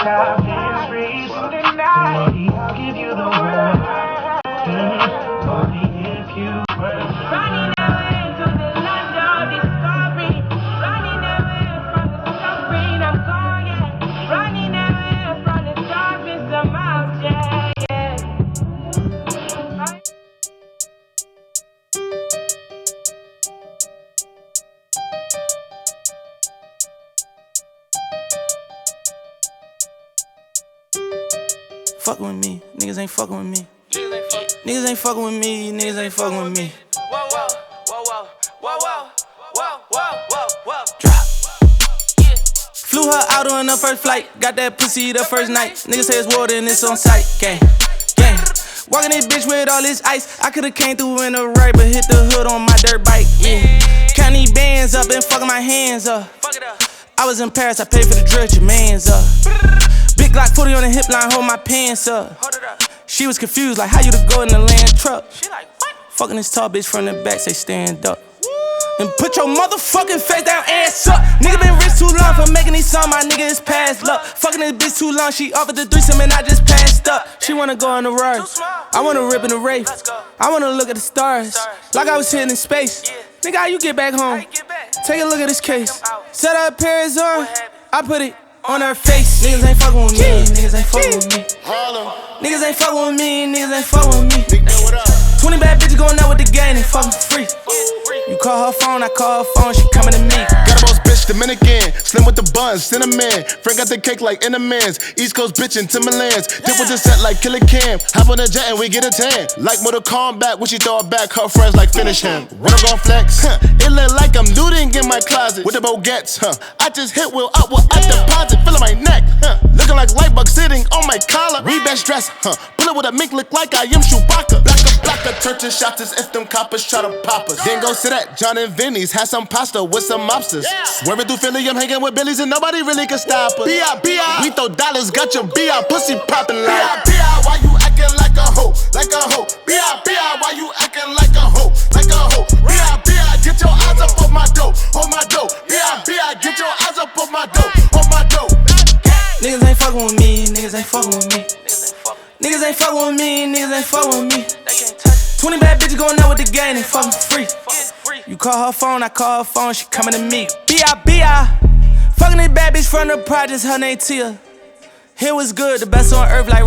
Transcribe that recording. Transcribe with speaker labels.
Speaker 1: I've been free, so tonight I'll give you the world. Only if you were running away to the land of discovery, running away from the suffering I'm going, yeah. Running away from the darkness I'm out, yeah, yeah.
Speaker 2: Fucking with me, niggas ain't fucking with me. Niggas ain't fucking with me, niggas ain't fucking with me.
Speaker 3: Whoa, whoa, whoa, whoa, whoa, whoa, whoa, whoa, whoa, whoa.
Speaker 2: Drop. Flew her out on the first flight, got that pussy the first night. Niggas say it's water and it's on sight. Gang, gang. Walking this bitch with all this ice. I could've came through in the right, but hit the hood on my dirt bike. Yeah. Count these bands up and fucking my hands up.
Speaker 3: Fuck it up.
Speaker 2: I was in Paris, I paid for the drill, your man's up. Big Glock 40 on the hip line, hold my pants up.
Speaker 3: Hold it up.
Speaker 2: She was confused, like how you to go in the land truck.
Speaker 3: She like, what?
Speaker 2: Fucking this tall bitch from the back, say stand up. And put your motherfucking face down, ass up. Nigga been rich too long for making these songs, my nigga is past luck. Fucking this bitch too long, she offered the threesome and I just passed up. She wanna go on the ride, I wanna rip in the rave. I wanna look at the stars, like I was hitting in space. Nigga, how you get back home? Take a look at this case. Set her Paris on, I put it on her face. Niggas ain't fucking with me, niggas ain't fucking with me. Niggas ain't fucking with me, niggas ain't fucking with me. 20 bad bitches going out with the gang and fucking free. You call her phone, I call her phone, she coming to me.
Speaker 4: Got a boss bitch, Dominican, slim with the buns, cinnamon. Frank got the cake like Endermans, East Coast bitch in Timberlands. Dip with the set like Killer Cam, hop on the jet and we get a tan. Like Mortal Kombat, when she throw it back, her friends like finish him. Wanna gon' flex? It look like I'm looting in my closet with the Bogettes. I just hit Will up with a deposit, feeling my neck. Looking like Lightbug sitting on my collar. Rebest dress, bullet with a mink look like I am Chewbacca. Blacker, turn to shots as if them coppers try to pop us. Then go sit at John and Vinny's, had some pasta with some mobsters. Swerving through Philly, I'm hanging with Billies and nobody really can stop us. B.I.B.I. We throw dollars, got your B.I. pussy poppin' like B.I.B.I. Why you acting like a hoe? Like a hoe. B.I.B.I. Why you acting like a hoe? Like a hoe. B.I.B.I. Get your eyes up on my dough, on my dough. B.I.B.I. Get your eyes up on my dough, on my dough.
Speaker 2: Niggas ain't fucking with me, niggas ain't fucking with me. Niggas ain't fucking with me, niggas ain't fucking with me. 20 bad bitches going out with the gang and fucking free. You call her phone, I call her phone, she coming to me. B.I.B.I. Fucking this bad bitch from the projects, her name Tia. Here was good, the best on earth like